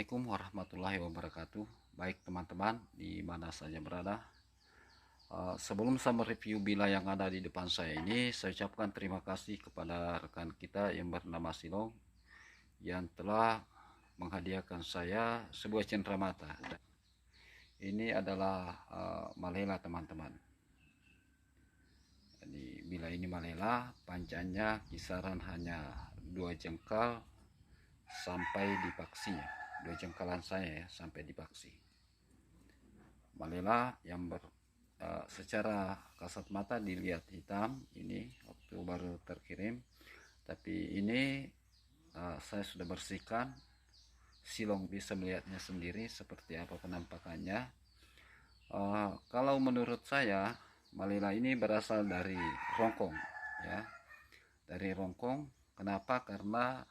Assalamualaikum warahmatullahi wabarakatuh. Baik teman-teman di mana saja berada. Sebelum saya mereview bila yang ada di depan saya ini, saya ucapkan terima kasih kepada rekan kita yang bernama Silong yang telah menghadiahkan saya sebuah cenderamata. Ini adalah malela teman-teman. Jadi bila ini malela, panjangnya kisaran hanya 2 jengkal sampai di paksinya. 2 jengkalan saya ya, sampai di paksi. Malela yang secara kasat mata dilihat hitam ini waktu baru terkirim, tapi ini saya sudah bersihkan. Silong bisa melihatnya sendiri seperti apa penampakannya. Kalau menurut saya malela ini berasal dari rongkong ya, dari rongkong. Kenapa? Karena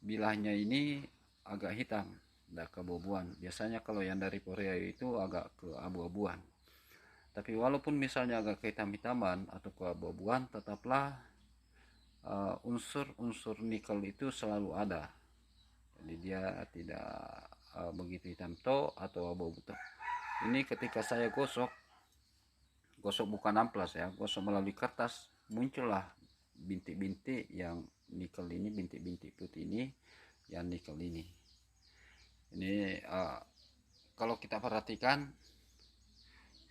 bilahnya ini agak hitam, tidak keabu-abuan. Biasanya kalau yang dari Korea itu agak keabu-abuan. Tapi walaupun misalnya agak kehitam-hitaman atau keabu-abuan, tetaplah unsur-unsur nikel itu selalu ada. Jadi dia tidak begitu hitam atau abu-abu. Ini ketika saya gosok bukan amplas ya, gosok melalui kertas, muncullah bintik-bintik yang nikel ini, bintik-bintik putih ini yang nikel ini. Kalau kita perhatikan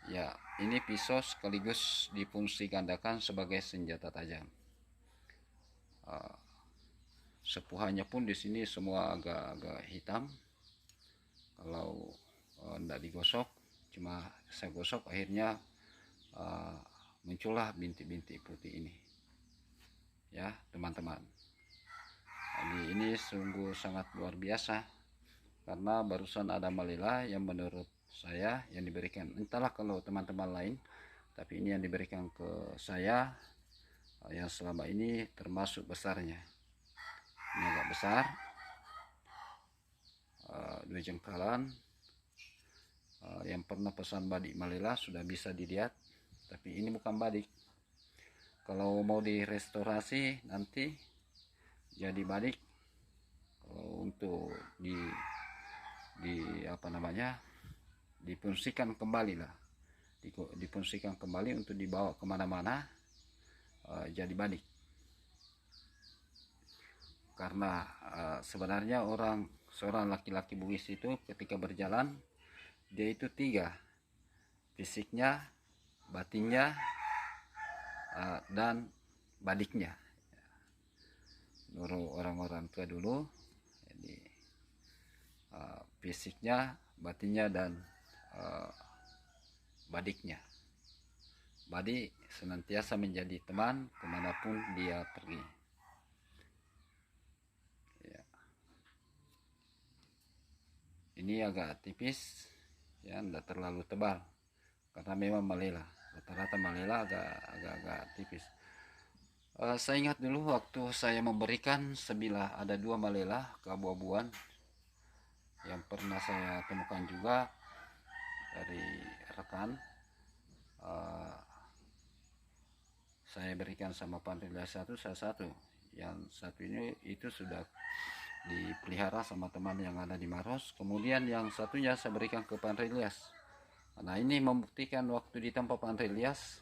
ya, ini pisau sekaligus difungsi gandakan sebagai senjata tajam. Sepuhannya pun di sini semua agak-agak hitam. Kalau tidak digosok, cuma saya gosok, akhirnya muncullah bintik-bintik putih ini ya teman-teman. Jadi ini sungguh sangat luar biasa, karena barusan ada malela yang menurut saya yang diberikan, entahlah kalau teman-teman lain, tapi ini yang diberikan ke saya yang selama ini termasuk besarnya. Ini agak besar, 2 jengkalan. Yang pernah pesan badik malela sudah bisa dilihat, tapi ini bukan badik. Kalau mau direstorasi nanti jadi badik. Kalau untuk difungsikan kembali lah, difungsikan kembali untuk dibawa kemana-mana, jadi badik. Karena sebenarnya seorang laki-laki Bugis itu ketika berjalan, dia itu 3, fisiknya, batinnya, dan badiknya. Menurut orang-orang tua dulu, jadi fisiknya, batinnya, dan badiknya. Badik senantiasa menjadi teman kemanapun dia pergi ya. Ini agak tipis ya, tidak terlalu tebal, karena memang malela, rata-rata malela agak tipis. Saya ingat dulu waktu saya memberikan sebilah, ada 2 malela keabu-abuan yang pernah saya temukan juga dari rekan. Saya berikan sama Panrilia satu, saya satu. Yang satu ini itu sudah dipelihara sama teman yang ada di Maros. Kemudian yang satunya saya berikan ke Panrilias. Nah ini membuktikan waktu ditempa Panrilias,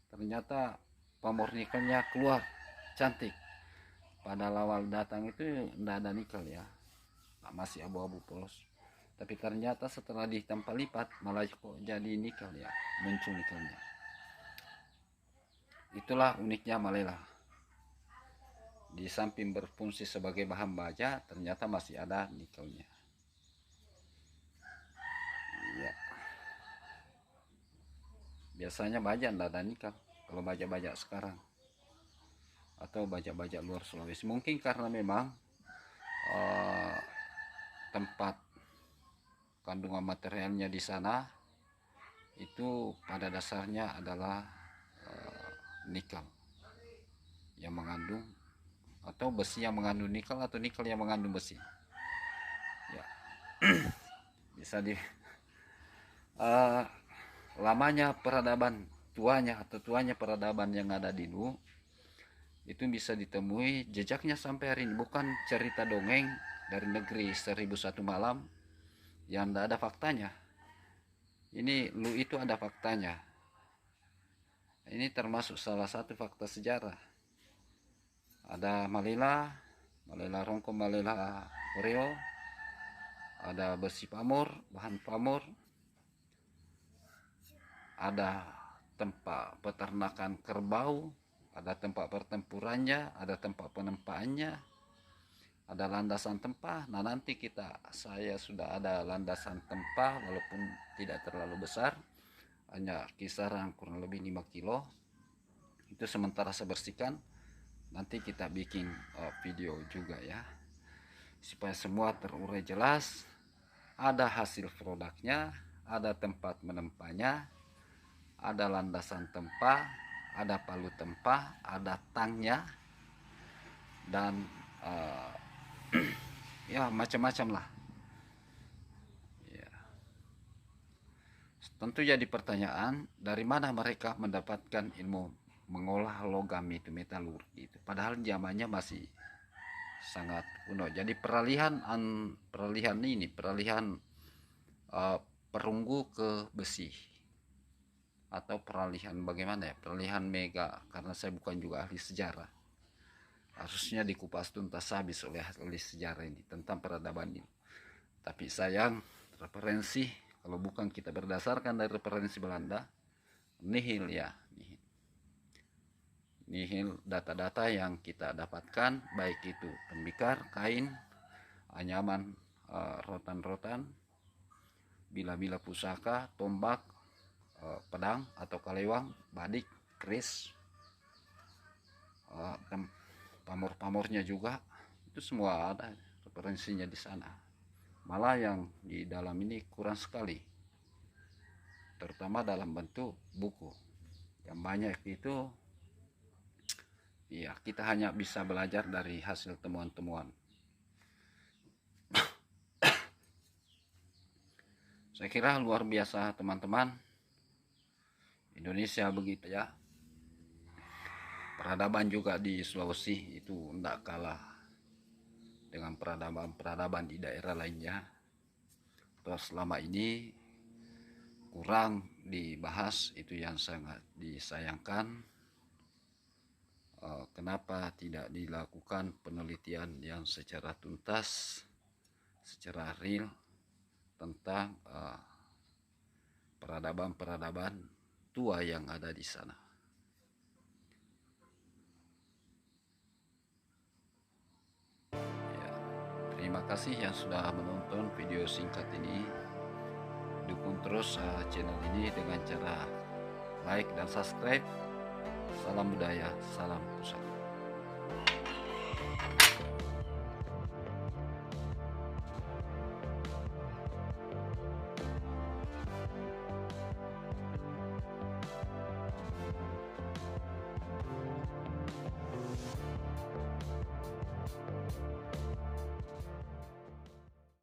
ternyata pamor nikelnya keluar cantik. Pada awal datang itu tidak ada nikel ya, masih abu-abu polos. Tapi ternyata setelah ditempa lipat malah kok jadi nikel ya, muncul nikelnya. Itulah uniknya malela. Di samping berfungsi sebagai bahan baja, ternyata masih ada nikelnya ya. Biasanya baja tidak ada nikel kalau baja-baja sekarang, atau baja-baja luar Sulawesi. Mungkin karena memang tempat kandungan materialnya di sana itu pada dasarnya adalah nikel yang mengandung, atau besi yang mengandung nikel, atau nikel yang mengandung besi ya. Bisa di lamanya peradaban, tuanya peradaban yang ada di dulu itu bisa ditemui jejaknya sampai hari ini. Bukan cerita dongeng dari negeri 1001 malam yang tidak ada faktanya. Ini Lu itu ada faktanya. Ini termasuk salah satu fakta sejarah. Ada Malela Rongko, Malela Oreo, ada besi pamor, bahan pamor, ada tempat peternakan kerbau, ada tempat pertempurannya, ada tempat penempaannya, ada landasan tempah. Nah, nanti saya sudah ada landasan tempah walaupun tidak terlalu besar, hanya kisaran kurang lebih 5 kilo. Itu sementara saya bersihkan. Nanti kita bikin video juga ya, supaya semua terurai jelas. Ada hasil produknya, ada tempat menempahnya, ada landasan tempah, ada palu tempah, ada tangnya, dan ya macam-macam lah ya. Tentu jadi pertanyaan, dari mana mereka mendapatkan ilmu mengolah logam itu, metalurgi itu, padahal zamannya masih sangat kuno. Jadi peralihan perunggu ke besi, atau peralihan bagaimana ya, peralihan mega, karena saya bukan juga ahli sejarah. Harusnya dikupas tuntas habis oleh ahli sejarah ini tentang peradaban ini. Tapi sayang, referensi kalau bukan kita berdasarkan dari referensi Belanda, nihil ya, nihil data-data yang kita dapatkan, baik itu tembikar, kain, anyaman, rotan-rotan, bila-bila pusaka, tombak, pedang atau kalewang, badik, keris, pamor-pamornya juga, itu semua ada referensinya di sana. Malah yang di dalam ini kurang sekali, terutama dalam bentuk buku. Yang banyak itu ya kita hanya bisa belajar dari hasil temuan-temuan. Saya kira luar biasa teman-teman. Indonesia begitu ya. Peradaban juga di Sulawesi itu tidak kalah dengan peradaban di daerah lainnya. Terus selama ini kurang dibahas, itu yang sangat disayangkan. Kenapa tidak dilakukan penelitian yang secara tuntas, secara real tentang peradaban tua yang ada di sana. Ya, terima kasih yang sudah menonton video singkat ini. Dukung terus channel ini dengan cara like dan subscribe. Salam budaya, salam pusaka.